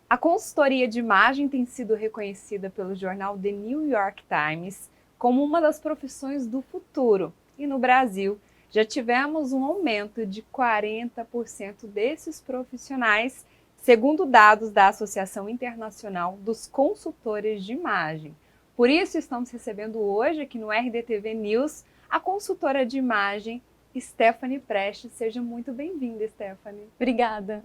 A consultoria de imagem tem sido reconhecida pelo jornal The New York Times como uma das profissões do futuro. E no Brasil, já tivemos um aumento de 40% desses profissionais, segundo dados da Associação Internacional dos Consultores de Imagem. Por isso, estamos recebendo hoje aqui no RDTV News a consultora de imagem Stephanie Prestes. Seja muito bem-vinda, Stephanie. Obrigada.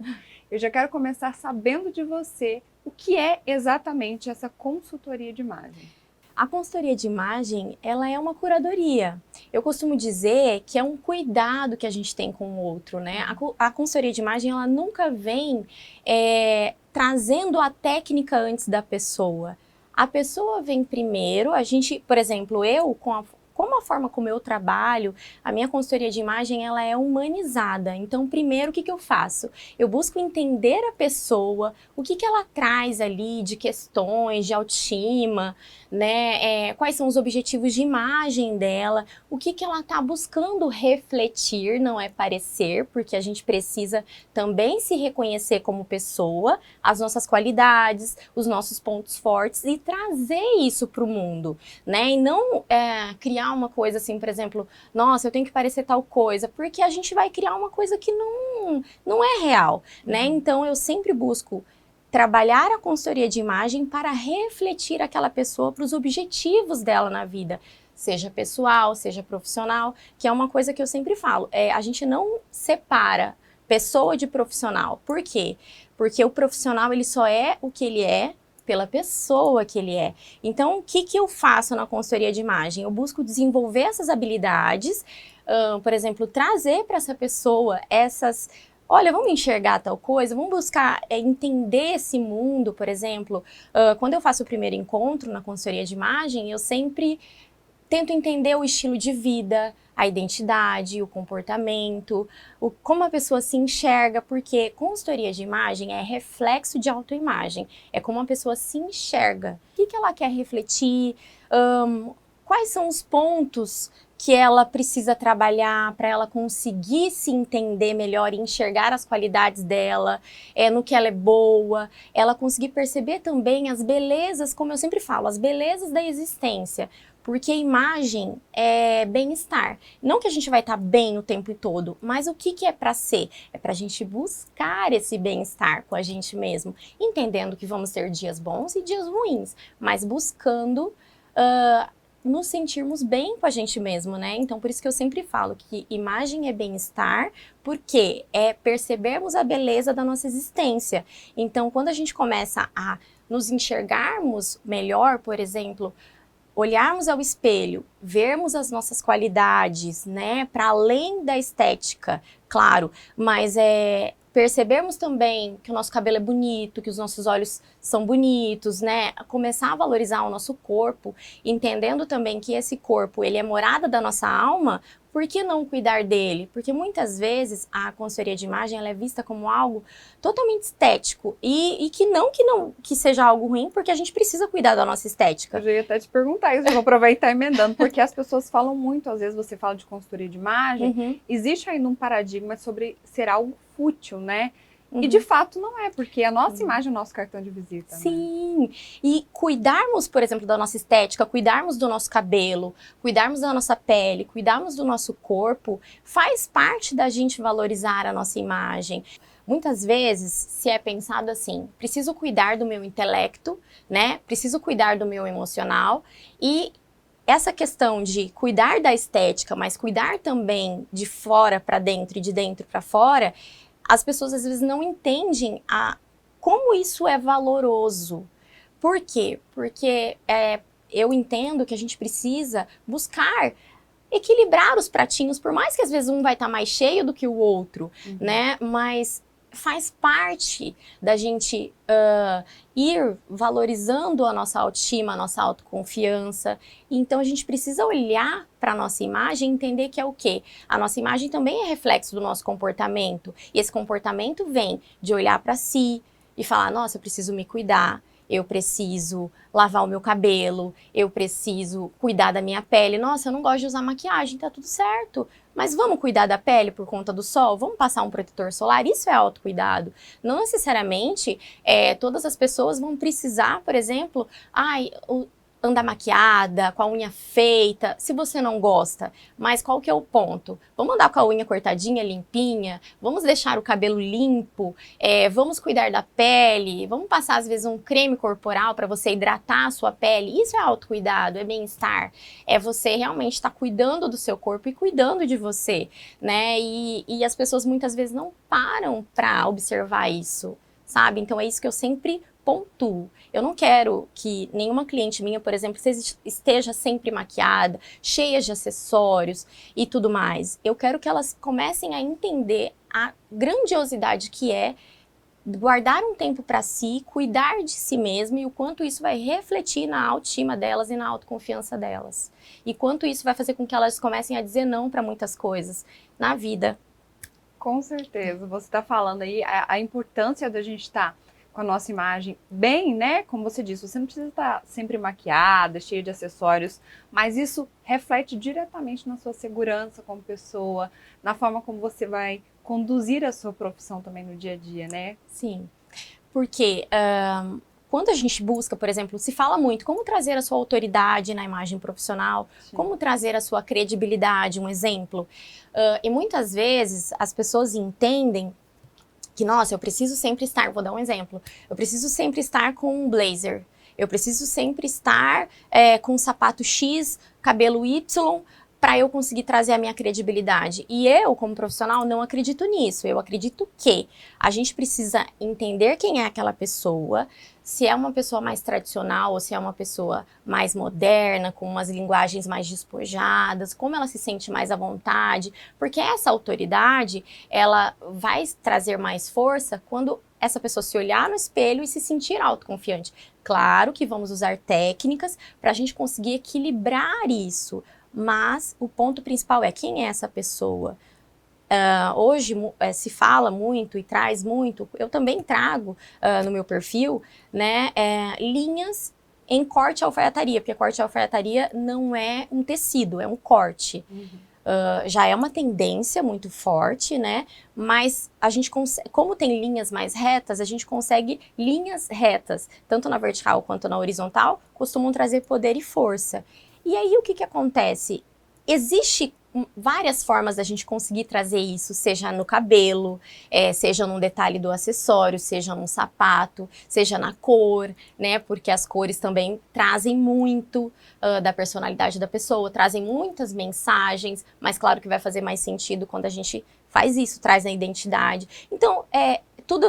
Eu já quero começar sabendo de você o que é exatamente essa consultoria de imagem. A consultoria de imagem, ela é uma curadoria. Eu costumo dizer que é um cuidado que a gente tem com o outro, né? A consultoria de imagem, ela nunca vem trazendo a técnica antes da pessoa. A pessoa vem primeiro, a gente, por exemplo, como a forma como eu trabalho, a minha consultoria de imagem, ela é humanizada. Então, primeiro, o que eu faço? Eu busco entender a pessoa, o que ela traz ali de questões, de autoestima, né? Quais são os objetivos de imagem dela, o que ela está buscando refletir, não é parecer, porque a gente precisa também se reconhecer como pessoa, as nossas qualidades, os nossos pontos fortes e trazer isso para o mundo, né? E não criar uma coisa assim, por exemplo, nossa, eu tenho que parecer tal coisa, porque a gente vai criar uma coisa que não é real, né? Então eu sempre busco trabalhar a consultoria de imagem para refletir aquela pessoa para os objetivos dela na vida, seja pessoal, seja profissional, que é uma coisa que eu sempre falo, a gente não separa pessoa de profissional. Por quê? Porque o profissional, ele só é o que ele é pela pessoa que ele é. Então, o que eu faço na consultoria de imagem? Eu busco desenvolver essas habilidades, por exemplo, trazer para essa pessoa essas... Olha, vamos enxergar tal coisa, vamos buscar entender esse mundo, por exemplo. Quando eu faço o primeiro encontro na consultoria de imagem, eu sempre tento entender o estilo de vida, a identidade, o comportamento, como a pessoa se enxerga, porque consultoria de imagem é reflexo de autoimagem, é como a pessoa se enxerga. O que ela quer refletir, quais são os pontos que ela precisa trabalhar para ela conseguir se entender melhor e enxergar as qualidades dela, no que ela é boa, ela conseguir perceber também as belezas, como eu sempre falo, as belezas da existência. Porque imagem é bem-estar. Não que a gente vai estar bem o tempo todo, mas o que é para ser? É para a gente buscar esse bem-estar com a gente mesmo, entendendo que vamos ter dias bons e dias ruins, mas buscando nos sentirmos bem com a gente mesmo, né? Então, por isso que eu sempre falo que imagem é bem-estar, porque é percebermos a beleza da nossa existência. Então, quando a gente começa a nos enxergarmos melhor, por exemplo, olharmos ao espelho, vermos as nossas qualidades, né, para além da estética, claro, mas percebermos também que o nosso cabelo é bonito, que os nossos olhos são bonitos, né, começar a valorizar o nosso corpo, entendendo também que esse corpo, ele é morada da nossa alma. Por que não cuidar dele? Porque muitas vezes a consultoria de imagem ela é vista como algo totalmente estético e que seja algo ruim, porque a gente precisa cuidar da nossa estética. Eu já ia até te perguntar isso, vou aproveitar emendando, porque as pessoas falam muito, às vezes você fala de consultoria de imagem, existe ainda um paradigma sobre ser algo fútil, né? E de fato não é, porque a nossa imagem é o nosso cartão de visita. Sim, né? E cuidarmos, por exemplo, da nossa estética, cuidarmos do nosso cabelo, cuidarmos da nossa pele, cuidarmos do nosso corpo, faz parte da gente valorizar a nossa imagem. Muitas vezes se é pensado assim, preciso cuidar do meu intelecto, né? Preciso cuidar do meu emocional e essa questão de cuidar da estética, mas cuidar também de fora para dentro e de dentro para fora, as pessoas às vezes não entendem como isso é valoroso. Por quê? Porque eu entendo que a gente precisa buscar equilibrar os pratinhos, por mais que às vezes um vai estar mais cheio do que o outro, né? Mas faz parte da gente ir valorizando a nossa autoestima, a nossa autoconfiança. Então a gente precisa olhar para a nossa imagem e entender que é o quê? A nossa imagem também é reflexo do nosso comportamento. E esse comportamento vem de olhar para si e falar, nossa, eu preciso me cuidar. eu preciso lavar o meu cabelo, eu preciso cuidar da minha pele. Nossa, eu não gosto de usar maquiagem, tá tudo certo. Mas vamos cuidar da pele por conta do sol? Vamos passar um protetor solar? Isso é autocuidado. Não necessariamente todas as pessoas vão precisar, por exemplo, andar maquiada, com a unha feita, se você não gosta. Mas qual que é o ponto? Vamos andar com a unha cortadinha, limpinha, vamos deixar o cabelo limpo, vamos cuidar da pele, vamos passar às vezes um creme corporal para você hidratar a sua pele. Isso é autocuidado, é bem-estar. É você realmente estar cuidando do seu corpo e cuidando de você, né? E as pessoas muitas vezes não param para observar isso, sabe? Então é isso que eu sempre pontuo. Eu não quero que nenhuma cliente minha, por exemplo, esteja sempre maquiada, cheia de acessórios e tudo mais. Eu quero que elas comecem a entender a grandiosidade que é guardar um tempo para si, cuidar de si mesma e o quanto isso vai refletir na autoestima delas e na autoconfiança delas. E quanto isso vai fazer com que elas comecem a dizer não para muitas coisas na vida. Com certeza. Você está falando aí a importância da gente estar com a nossa imagem bem, né? Como você disse, você não precisa estar sempre maquiada, cheia de acessórios, mas isso reflete diretamente na sua segurança como pessoa, na forma como você vai conduzir a sua profissão também no dia a dia, né? Sim, porque quando a gente busca, por exemplo, se fala muito como trazer a sua autoridade na imagem profissional, Sim. Como trazer a sua credibilidade, um exemplo. E muitas vezes as pessoas entendem que, nossa, eu preciso sempre estar, vou dar um exemplo, eu preciso sempre estar com um blazer, eu preciso sempre estar com um sapato X, cabelo Y, para eu conseguir trazer a minha credibilidade. E eu, como profissional, não acredito nisso. Eu acredito que a gente precisa entender quem é aquela pessoa, se é uma pessoa mais tradicional ou se é uma pessoa mais moderna, com umas linguagens mais despojadas, como ela se sente mais à vontade, porque essa autoridade, ela vai trazer mais força quando essa pessoa se olhar no espelho e se sentir autoconfiante. Claro que vamos usar técnicas para a gente conseguir equilibrar isso, mas o ponto principal é quem é essa pessoa. Hoje se fala muito e traz muito, eu também trago no meu perfil, né, linhas em corte alfaiataria, porque corte alfaiataria não é um tecido, é um corte. Já é uma tendência muito forte, né? Mas a gente consegue, como tem linhas mais retas, a gente consegue linhas retas, tanto na vertical quanto na horizontal, costumam trazer poder e força. E aí o que acontece? Existe várias formas da gente conseguir trazer isso, seja no cabelo, seja num detalhe do acessório, seja num sapato, seja na cor, né? Porque as cores também trazem muito da personalidade da pessoa, trazem muitas mensagens, mas claro que vai fazer mais sentido quando a gente faz isso, traz a identidade. Então, tudo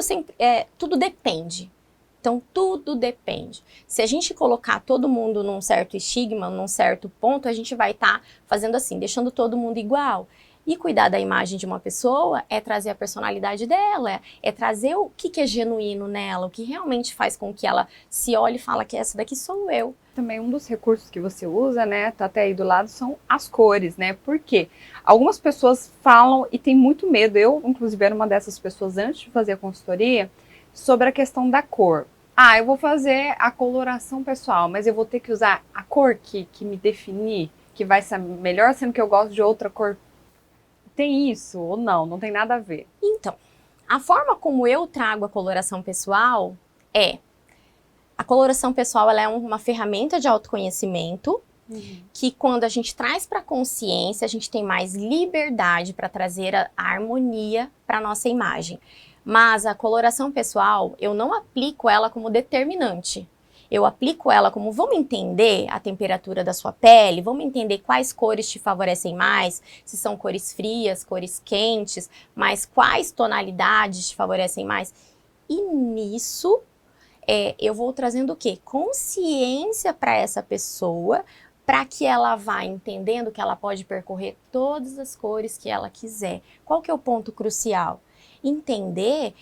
depende. Então, tudo depende. Se a gente colocar todo mundo num certo estigma, num certo ponto, a gente vai estar fazendo assim, deixando todo mundo igual. E cuidar da imagem de uma pessoa é trazer a personalidade dela, é trazer o que é genuíno nela, o que realmente faz com que ela se olhe e fala que essa daqui sou eu. Também um dos recursos que você usa, né, tá até aí do lado, são as cores, né? Por quê? Algumas pessoas falam e tem muito medo, eu inclusive era uma dessas pessoas antes de fazer a consultoria, sobre a questão da cor. Eu vou fazer a coloração pessoal, mas eu vou ter que usar a cor que me definir, que vai ser melhor, sendo que eu gosto de outra cor. Tem isso ou não? Não tem nada a ver. Então, a forma como eu trago a coloração pessoal a coloração pessoal ela é uma ferramenta de autoconhecimento, que quando a gente traz para a consciência, a gente tem mais liberdade para trazer a harmonia para a nossa imagem. Mas a coloração pessoal, eu não aplico ela como determinante. Eu aplico ela como, vamos entender a temperatura da sua pele, vamos entender quais cores te favorecem mais, se são cores frias, cores quentes, mas quais tonalidades te favorecem mais. E nisso, eu vou trazendo o quê? Consciência para essa pessoa, para que ela vá entendendo que ela pode percorrer todas as cores que ela quiser. Qual que é o ponto crucial? Entender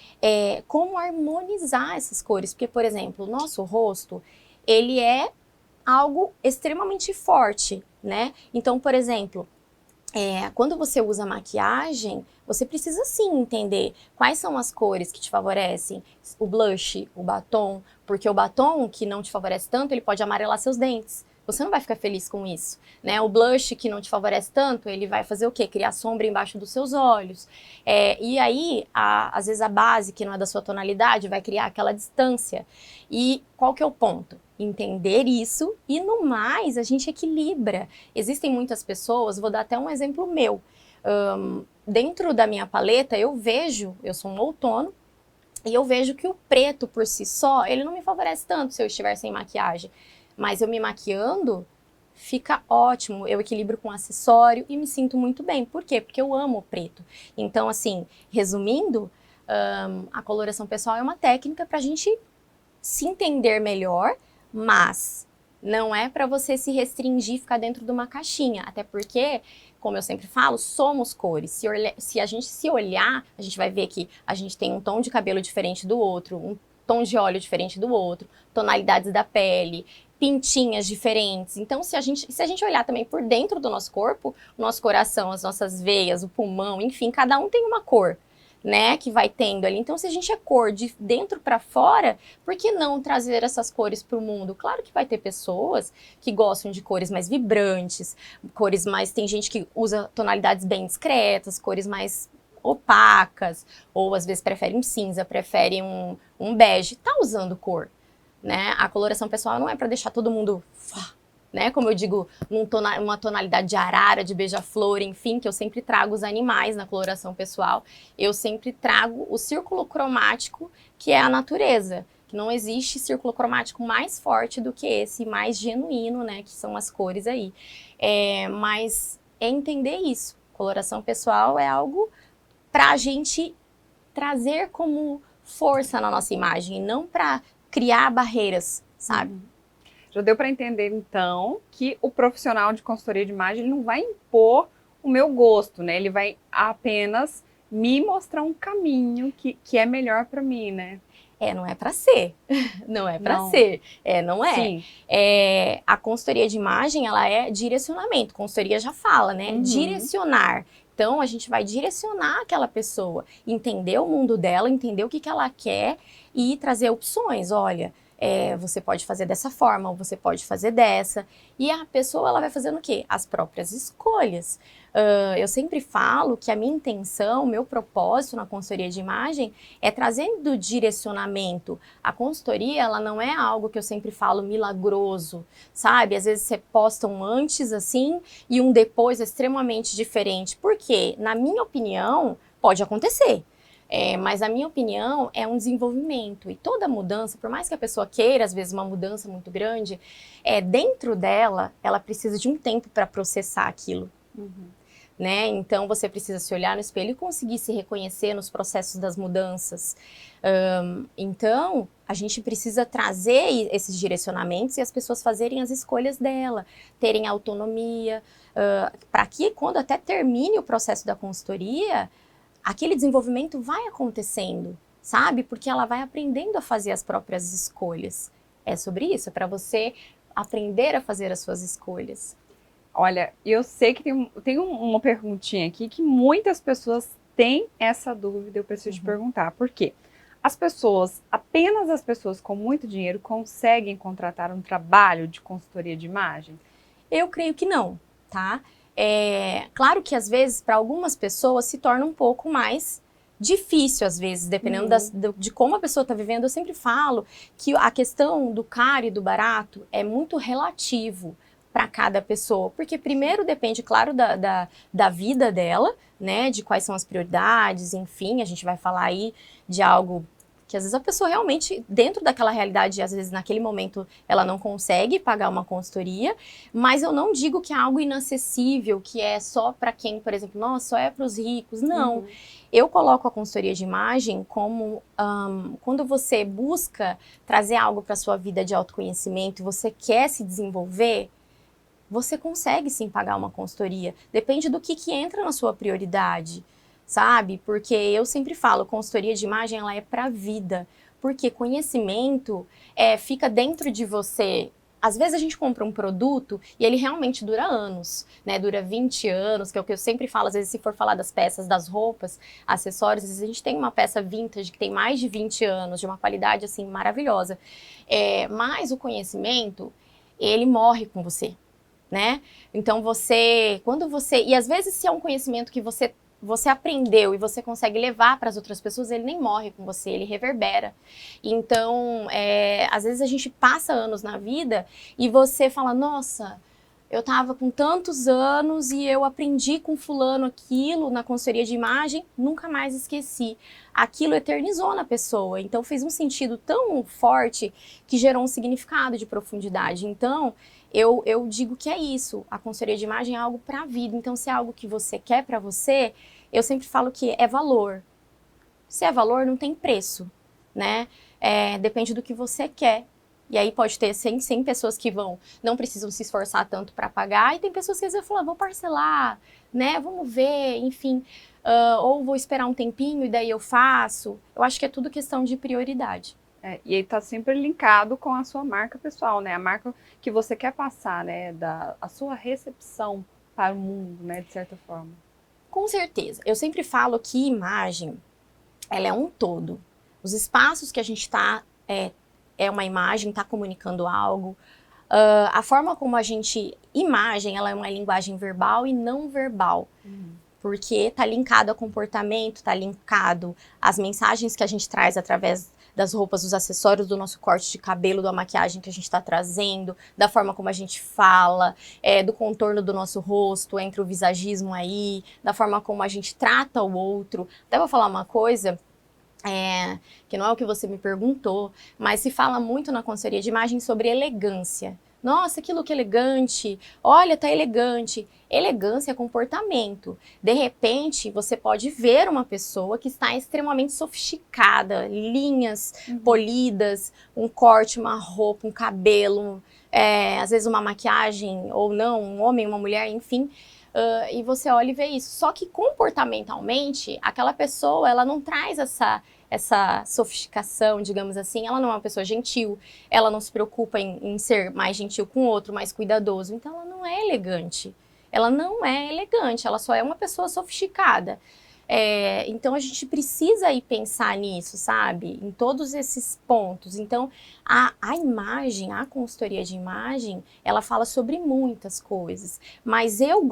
como harmonizar essas cores, porque, por exemplo, o nosso rosto, ele é algo extremamente forte, né? Então, por exemplo, quando você usa maquiagem, você precisa sim entender quais são as cores que te favorecem, o blush, o batom, porque o batom que não te favorece tanto, ele pode amarelar seus dentes. Você não vai ficar feliz com isso, né? O blush que não te favorece tanto, ele vai fazer o quê? Criar sombra embaixo dos seus olhos. E aí, às vezes a base, que não é da sua tonalidade, vai criar aquela distância. E qual que é o ponto? Entender isso e, no mais, a gente equilibra. Existem muitas pessoas, vou dar até um exemplo meu. Dentro da minha paleta, eu sou um outono, e eu vejo que o preto por si só, ele não me favorece tanto se eu estiver sem maquiagem. Mas eu me maquiando, fica ótimo. Eu equilibro com acessório e me sinto muito bem. Por quê? Porque eu amo o preto. Então, assim, resumindo, a coloração pessoal é uma técnica para a gente se entender melhor, mas não é para você se restringir, ficar dentro de uma caixinha. Até porque, como eu sempre falo, somos cores. Se a gente se olhar, a gente vai ver que a gente tem um tom de cabelo diferente do outro, um tom de olho diferente do outro, tonalidades da pele, pintinhas diferentes. Então, se a gente olhar também por dentro do nosso corpo, o nosso coração, as nossas veias, o pulmão, enfim, cada um tem uma cor, né, que vai tendo ali. Então, se a gente é cor de dentro para fora, por que não trazer essas cores para o mundo? Claro que vai ter pessoas que gostam de cores mais vibrantes, cores mais... Tem gente que usa tonalidades bem discretas, cores mais opacas, ou às vezes prefere um cinza, prefere um bege. Tá usando cor, né? A coloração pessoal não é para deixar todo mundo, né? Como eu digo, uma tonalidade de arara, de beija-flor, enfim, que eu sempre trago os animais na coloração pessoal. Eu sempre trago o círculo cromático, que é a natureza. Que não existe círculo cromático mais forte do que esse, mais genuíno, né? Que são as cores aí. Mas é entender isso. Coloração pessoal é algo para a gente trazer como força na nossa imagem, e não para criar barreiras, sabe? Já deu para entender, então, que o profissional de consultoria de imagem ele não vai impor o meu gosto, né? Ele vai apenas me mostrar um caminho que é melhor para mim, né? Não é para ser. Não é para ser. Não é. Sim. A consultoria de imagem, ela é direcionamento. Consultoria já fala, né? Direcionar. Então, a gente vai direcionar aquela pessoa, entender o mundo dela, entender o que ela quer e trazer opções. Olha, você pode fazer dessa forma, ou você pode fazer dessa. E a pessoa, ela vai fazendo o quê? As próprias escolhas. Eu sempre falo que a minha intenção, o meu propósito na consultoria de imagem é trazendo direcionamento. A consultoria, ela não é algo que eu sempre falo milagroso, sabe? Às vezes você posta um antes assim e um depois extremamente diferente. Por quê? Na minha opinião, pode acontecer. Mas a minha opinião é um desenvolvimento. E toda mudança, por mais que a pessoa queira, às vezes, uma mudança muito grande, dentro dela, ela precisa de um tempo para processar aquilo. Né? Então, você precisa se olhar no espelho e conseguir se reconhecer nos processos das mudanças. Então, a gente precisa trazer esses direcionamentos e as pessoas fazerem as escolhas dela, terem autonomia, para que quando até termine o processo da consultoria, aquele desenvolvimento vai acontecendo, sabe? Porque ela vai aprendendo a fazer as próprias escolhas. É sobre isso, é para você aprender a fazer as suas escolhas. Olha, eu sei que tem uma perguntinha aqui que muitas pessoas têm essa dúvida, eu preciso te perguntar. Por quê? Apenas as pessoas com muito dinheiro conseguem contratar um trabalho de consultoria de imagem? Eu creio que não, tá? Claro que às vezes para algumas pessoas se torna um pouco mais difícil, às vezes, dependendo de como a pessoa está vivendo. Eu sempre falo que a questão do caro e do barato é muito relativo para cada pessoa, porque primeiro depende, claro, da vida dela, né, de quais são as prioridades, enfim, a gente vai falar aí de algo que às vezes a pessoa realmente, dentro daquela realidade, às vezes naquele momento ela não consegue pagar uma consultoria, mas eu não digo que é algo inacessível, que é só para quem, por exemplo, nossa, só é para os ricos, não. Eu coloco a consultoria de imagem como quando você busca trazer algo para sua vida de autoconhecimento, você quer se desenvolver, você consegue sim pagar uma consultoria. Depende do que entra na sua prioridade, sabe? Porque eu sempre falo, consultoria de imagem, ela é para a vida. Porque conhecimento fica dentro de você às vezes a gente compra um produto e ele realmente dura anos, né? Dura 20 anos, que é o que eu sempre falo, às vezes se for falar das peças, das roupas, acessórios, às vezes a gente tem uma peça vintage que tem mais de 20 anos, de uma qualidade, assim, maravilhosa. Mas o conhecimento, ele morre com você, né? Então e às vezes se é um conhecimento que você aprendeu e você consegue levar para as outras pessoas, ele nem morre com você, ele reverbera. Então, às vezes a gente passa anos na vida e você fala, nossa, eu estava com tantos anos e eu aprendi com fulano aquilo na consultoria de imagem, nunca mais esqueci. Aquilo eternizou na pessoa, então fez um sentido tão forte que gerou um significado de profundidade. Então, eu digo que é isso, a consultoria de imagem é algo para a vida. Então, se é algo que você quer para você, eu sempre falo que é valor. Se é valor, não tem preço, né? Depende do que você quer. E aí pode ter 100 pessoas que não precisam se esforçar tanto para pagar, e tem pessoas que às vezes falam, vou parcelar, né? Vamos ver, enfim. Ou vou esperar um tempinho e daí eu faço. Eu acho que é tudo questão de prioridade. E aí tá sempre linkado com a sua marca pessoal, né? A marca que você quer passar, né? A sua recepção para o mundo, né? De certa forma. Com certeza. Eu sempre falo que imagem, ela é um todo. Os espaços que a gente está, é uma imagem, está comunicando algo. A forma como a gente... Imagem, ela é uma linguagem verbal e não verbal. Porque está linkado a comportamento, está linkado às mensagens que a gente traz através das roupas, dos acessórios, do nosso corte de cabelo, da maquiagem que a gente está trazendo, da forma como a gente fala, do contorno do nosso rosto, entre o visagismo aí, da forma como a gente trata o outro. Até vou falar uma coisa, que não é o que você me perguntou, mas se fala muito na consultoria de imagem sobre elegância. Nossa, que look elegante, olha, tá elegante. Elegância é comportamento. De repente, você pode ver uma pessoa que está extremamente sofisticada, linhas polidas, um corte, uma roupa, um cabelo, às vezes uma maquiagem, ou não, um homem, uma mulher, enfim. E você olha e vê isso. Só que comportamentalmente, aquela pessoa, ela não traz essa sofisticação, digamos assim, ela não é uma pessoa gentil, ela não se preocupa em ser mais gentil com o outro, mais cuidadoso, então ela não é elegante. Ela não é elegante, ela só é uma pessoa sofisticada. Então a gente precisa ir pensar nisso, sabe? Em todos esses pontos. Então a imagem, a consultoria de imagem, ela fala sobre muitas coisas. Mas eu,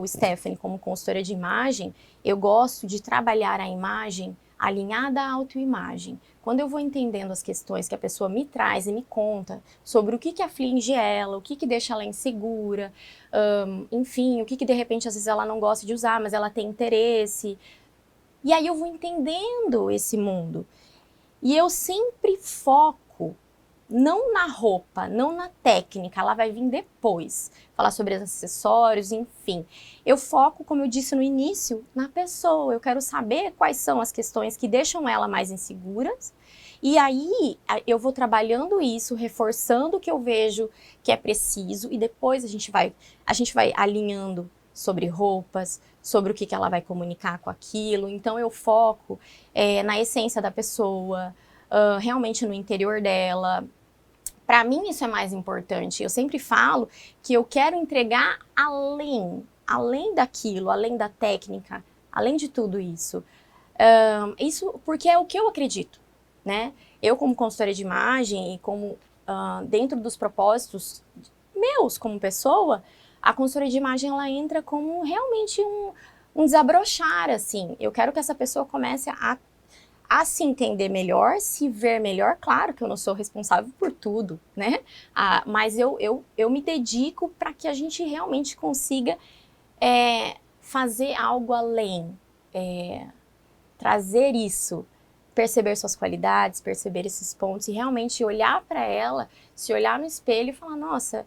Stephanie, como consultora de imagem, eu gosto de trabalhar a imagem alinhada à autoimagem. Quando eu vou entendendo as questões que a pessoa me traz e me conta sobre o que aflige ela, o que deixa ela insegura, enfim, o que de repente às vezes ela não gosta de usar, mas ela tem interesse. E aí eu vou entendendo esse mundo. E eu sempre foco não na roupa, não na técnica, ela vai vir depois. Falar sobre os acessórios, enfim. Eu foco, como eu disse no início, na pessoa. Eu quero saber quais são as questões que deixam ela mais insegura. E aí eu vou trabalhando isso, reforçando o que eu vejo que é preciso, e depois a gente vai alinhando sobre roupas, sobre o que ela vai comunicar com aquilo. Então eu foco na essência da pessoa, realmente no interior dela. Para mim isso é mais importante. Eu sempre falo que eu quero entregar além daquilo, além da técnica, além de tudo isso. Isso porque é o que eu acredito, né? Eu, como consultora de imagem e como dentro dos propósitos meus como pessoa, a consultoria de imagem ela entra como realmente um desabrochar, assim. Eu quero que essa pessoa comece a se entender melhor, se ver melhor. Claro que eu não sou responsável por tudo, né? Mas eu me dedico para que a gente realmente consiga fazer algo além, trazer isso, perceber suas qualidades, perceber esses pontos e realmente olhar para ela, se olhar no espelho e falar, nossa,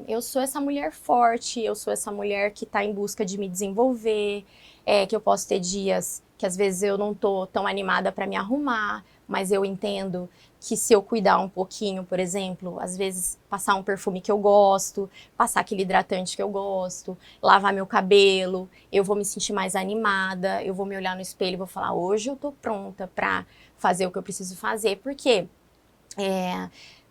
eu sou essa mulher forte, eu sou essa mulher que está em busca de me desenvolver, que eu posso ter dias que às vezes eu não tô tão animada para me arrumar, mas eu entendo que se eu cuidar um pouquinho, por exemplo, às vezes passar um perfume que eu gosto, passar aquele hidratante que eu gosto, lavar meu cabelo, eu vou me sentir mais animada, eu vou me olhar no espelho e vou falar, hoje eu tô pronta para fazer o que eu preciso fazer, porque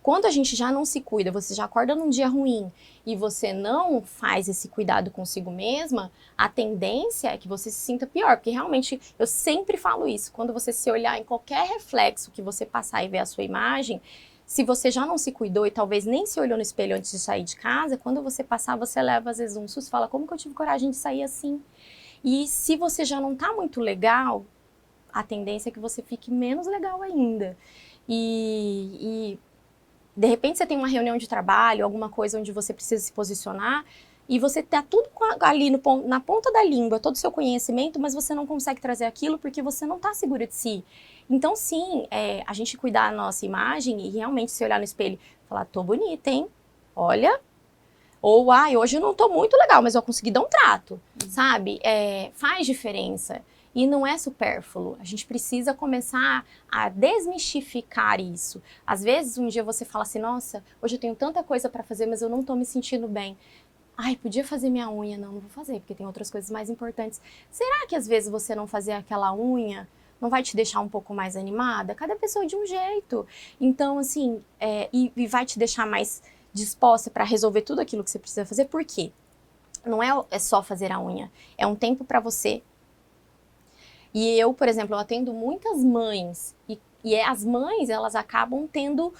quando a gente já não se cuida, você já acorda num dia ruim e você não faz esse cuidado consigo mesma, a tendência é que você se sinta pior, porque realmente, eu sempre falo isso, quando você se olhar em qualquer reflexo que você passar e ver a sua imagem, se você já não se cuidou e talvez nem se olhou no espelho antes de sair de casa, quando você passar, você leva às vezes um susto e fala, como que eu tive coragem de sair assim? E se você já não tá muito legal, a tendência é que você fique menos legal ainda. E de repente você tem uma reunião de trabalho, alguma coisa onde você precisa se posicionar, e você tá tudo ali na ponta da língua, todo o seu conhecimento, mas você não consegue trazer aquilo porque você não tá segura de si. Então sim, a gente cuidar da nossa imagem e realmente se olhar no espelho e falar, tô bonita, hein? Olha. Ou, hoje eu não tô muito legal, mas eu consegui dar um trato, sabe? Faz diferença. E não é supérfluo. A gente precisa começar a desmistificar isso. Às vezes, um dia você fala assim, nossa, hoje eu tenho tanta coisa para fazer, mas eu não tô me sentindo bem. Ai, podia fazer minha unha. Não, não vou fazer, porque tem outras coisas mais importantes. Será que às vezes você não fazer aquela unha não vai te deixar um pouco mais animada? Cada pessoa é de um jeito. Então, assim, e vai te deixar mais disposta para resolver tudo aquilo que você precisa fazer. Por quê? Não é só fazer a unha. É um tempo para você. E eu, por exemplo, eu atendo muitas mães. E as mães, elas acabam tendo...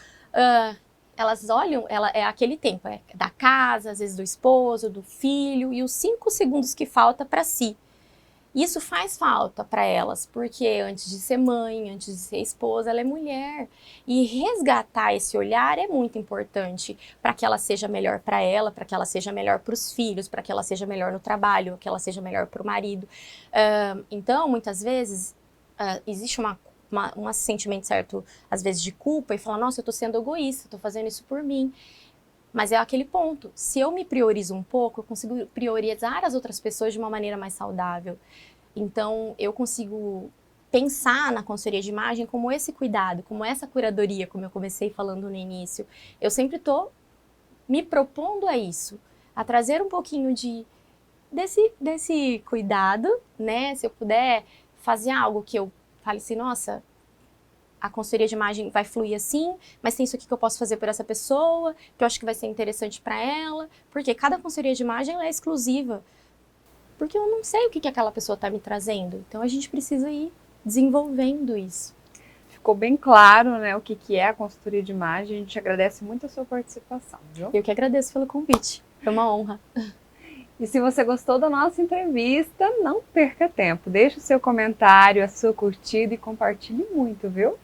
elas olham, é aquele tempo, é da casa, às vezes do esposo, do filho, e os 5 segundos que falta para si. Isso faz falta para elas, porque antes de ser mãe, antes de ser esposa, ela é mulher. E resgatar esse olhar é muito importante para que ela seja melhor para ela, para que ela seja melhor para os filhos, para que ela seja melhor no trabalho, que ela seja melhor para o marido. Então, muitas vezes, existe um sentimento certo, às vezes, de culpa e falar, nossa, eu estou sendo egoísta, estou fazendo isso por mim. Mas é aquele ponto, se eu me priorizo um pouco, eu consigo priorizar as outras pessoas de uma maneira mais saudável. Então, eu consigo pensar na consultoria de imagem como esse cuidado, como essa curadoria, como eu comecei falando no início. Eu sempre estou me propondo a isso, a trazer um pouquinho desse cuidado, né? Se eu puder fazer algo que eu fale assim, nossa, a consultoria de imagem vai fluir assim, mas tem isso aqui que eu posso fazer por essa pessoa, que eu acho que vai ser interessante para ela, porque cada consultoria de imagem ela é exclusiva, porque eu não sei o que aquela pessoa está me trazendo, então a gente precisa ir desenvolvendo isso. Ficou bem claro, né, o que é a consultoria de imagem, a gente agradece muito a sua participação, viu? Eu que agradeço pelo convite, foi uma honra. E se você gostou da nossa entrevista, não perca tempo, deixe o seu comentário, a sua curtida e compartilhe muito, viu?